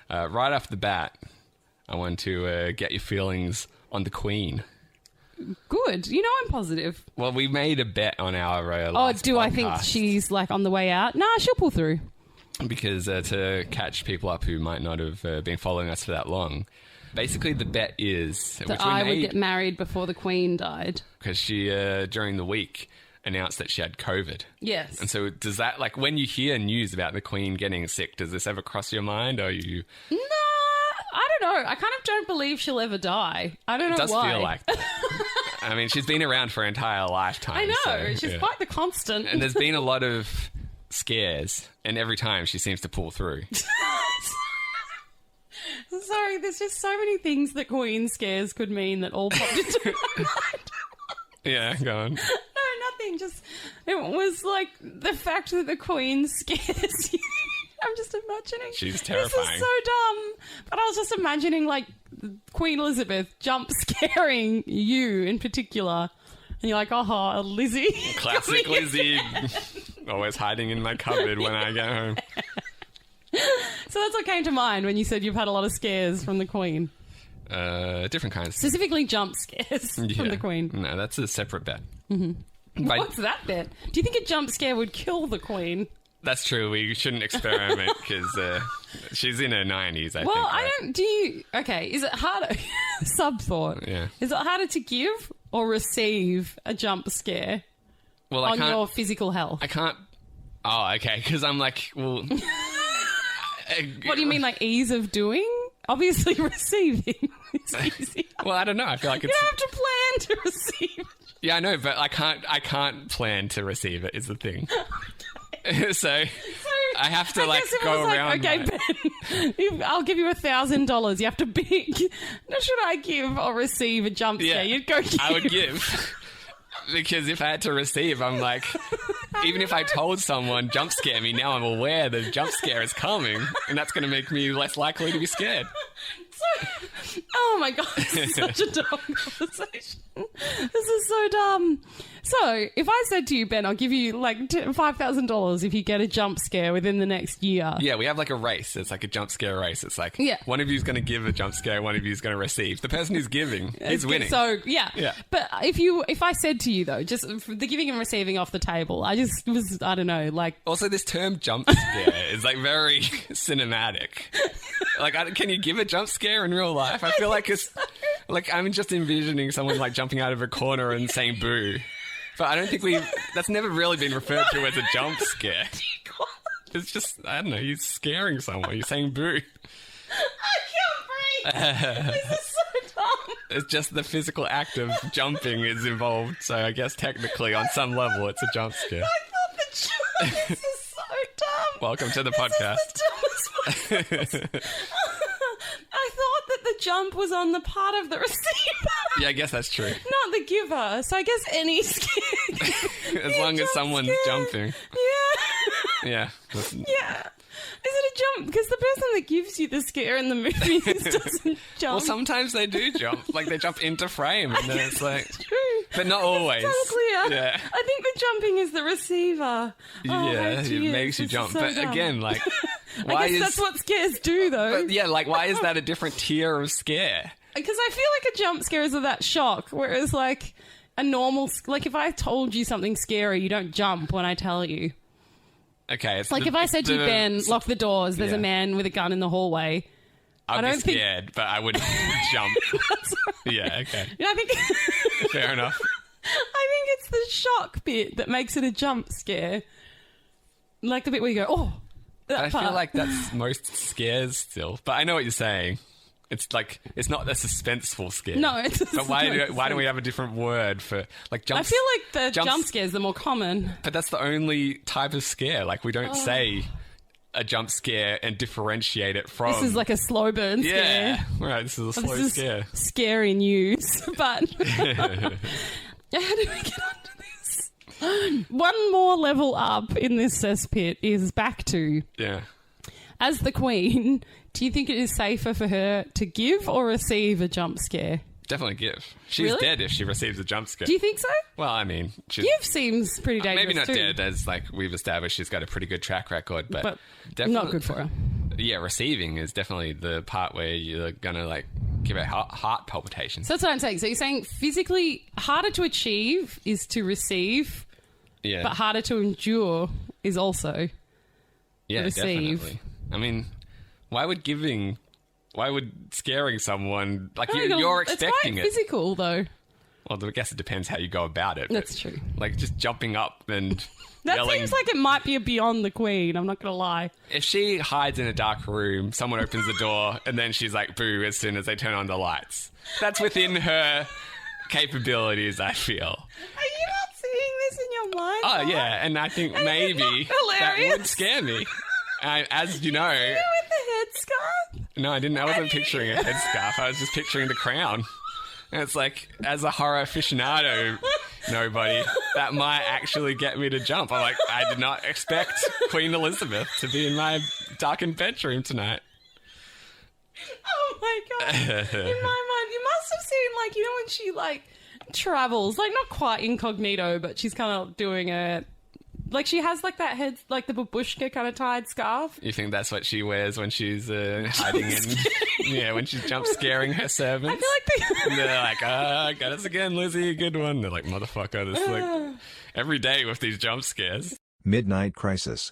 Right off the bat, I want to get your feelings on the Queen. Good. You know I'm positive. Well, we made a bet on our last do I podcast think she's like on the way out? Nah, she'll pull through. because to catch people up who might not have been following us for that long, basically the bet is That I would get married before the Queen died. because she during the week announced that she had COVID. Yes. And so does that, like, when you hear news about the Queen getting sick, does this ever cross your mind? Or are you... No, I don't know. I kind of don't believe she'll ever die. I don't know It does why. feel like that. I mean, she's been around for her entire lifetime. I know. so, She's yeah. quite the constant. And there's been a lot of scares, and every time she seems to pull through. Sorry, there's just so many things that Queen scares could mean that all popped into my mind. Yeah, go on. No, nothing. Just, it was like the fact that the Queen scares you. I'm just imagining. She's This terrifying. is so dumb. But I was just imagining, like, Queen Elizabeth jump scaring you in particular. And you're like, oh, Lizzie. Classic Lizzie. Always hiding in my cupboard when I get home. So that's what came to mind when you said you've had a lot of scares from the Queen. Different kinds. Specifically jump scares from Yeah. the Queen. No, that's a separate bet. What's that bet? Do you think a jump scare would kill the Queen? That's true. We shouldn't experiment because she's in her 90s, I think. Well, I right? don't. Do you? Okay, is it harder? Sub thought. Yeah. Is it harder to give or receive a jump scare Well, I on can't. your physical health? I can't. Oh, okay. Because I'm like, well. What do you mean, like ease of doing? Obviously, receiving is easy. Well, I don't know. I feel like You it's. don't have to plan to receive. Yeah, I know, but I can't plan to receive it. Is the thing. So I have to like guess if it go was around. Like, okay, Ben, I'll give you $1,000. You have to pick. Should I give or receive a jump scare? You'd go give. I would give. Because if I had to receive, I'm like, even if I told someone jump scare me, now I'm aware the jump scare is coming, and that's going to make me less likely to be scared. Oh my god, this is such a dumb conversation. This is so dumb. So, if I said to you, Ben, I'll give you like $5,000 if you get a jump scare within the next year. Yeah, we have like a race. It's like a jump scare race. It's like one of you's going to give a jump scare, one of you's going to receive. The person who's giving is winning. So, yeah. Yeah. But if I said to you, though, just the giving and receiving off the table, I don't know, like... Also, this term jump scare is like very cinematic. Like, can you give a jump scare in real life? I feel like it's... Like, I'm just envisioning someone like jumping out of a corner and saying boo. But I don't think that's never really been referred to as a jump scare. It's just, I don't know, you're scaring someone. You're saying boo. I can't breathe. This is so dumb. It's just the physical act of jumping is involved. So I guess technically, on some level, it's a jump scare. I thought this is so dumb. Welcome to the podcast. This is the dumbest podcast. I thought that the jump was on the part of the receiver. Yeah, I guess that's true. Not the giver. So I guess any scare. As long as someone's scare. jumping. Yeah. Yeah. Yeah. Is it a jump? Because the person that gives you the scare in the movies doesn't jump. Well, sometimes they do jump. Like, they jump into frame, and then it's like... True. But not always. So clear. Yeah. I think the jumping is the receiver. Oh, Yeah, dear. it makes you This is jump. so But dumb. again, like... I Why guess is... that's what scares do, though. But yeah, like, why is that a different tier of scare? Because I feel like a jump scare is of that shock, whereas like a normal, like if I told you something scary, you don't jump when I tell you. Okay, it's Like if I said to you, Ben, lock the doors, there's Yeah. a man with a gun in the hallway. I'd I be don't think- scared, but I wouldn't jump. Yeah, okay. You know, I think Fair enough. it's the shock bit that makes it a jump scare. Like the bit where you go, oh, that I part. feel like that's most scares still. But I know what you're saying. It's like, it's not a suspenseful scare. No, it's But why don't we have a different word for, like, jump? I feel like the jumps- jump scares are more common. But that's the only type of scare. Like, we don't say a jump scare and differentiate it from... This is like a slow burn scare. Yeah. Right, this is a slow This is scare. scary news. But how do we get onto this? One more level up in this cesspit is back to, Yeah. as the Queen, do you think it is safer for her to give or receive a jump scare? Definitely give. She's Really? dead if she receives a jump scare. Do you think so? Well, I mean... She's, Give seems pretty dangerous maybe not too. dead, as like we've established she's got a pretty good track record, but But definitely not good for her. yeah, receiving is definitely the part where you're gonna like give it heart palpitations. So that's what I'm saying. So you're saying physically harder to achieve is to receive, Yeah, but harder to endure is also yeah, receive. definitely. I mean, why would scaring someone like you're expecting it's quite physical though. Well, I guess it depends how you go about it. That's true. Like just jumping up and That yelling. seems like it might be beyond the Queen. I'm not going to lie. If she hides in a dark room, someone opens the door, and then she's like, boo, as soon as they turn on the lights. That's within her capabilities, I feel. Are you not seeing this in your mind? Oh, yeah, and I think maybe that would scare me. As you know... With the headscarf? No, I didn't. I wasn't picturing a headscarf. I was just picturing the crown. And it's like, as a horror aficionado, nobody, that might actually get me to jump. I'm like, I did not expect Queen Elizabeth to be in my darkened bedroom tonight. Oh my God. In my mind, you must have seen, like, you know when she, like, travels, like, not quite incognito, but she's kind of doing it. Like, she has, like, that head, like, the babushka kind of tied scarf. You think that's what she wears when she's hiding in... Yeah, when she's jump scaring her servants? I feel like They're like, got us again, Lizzie, good one. They're like, motherfucker, this like every day with these jump scares. Midnight Crisis.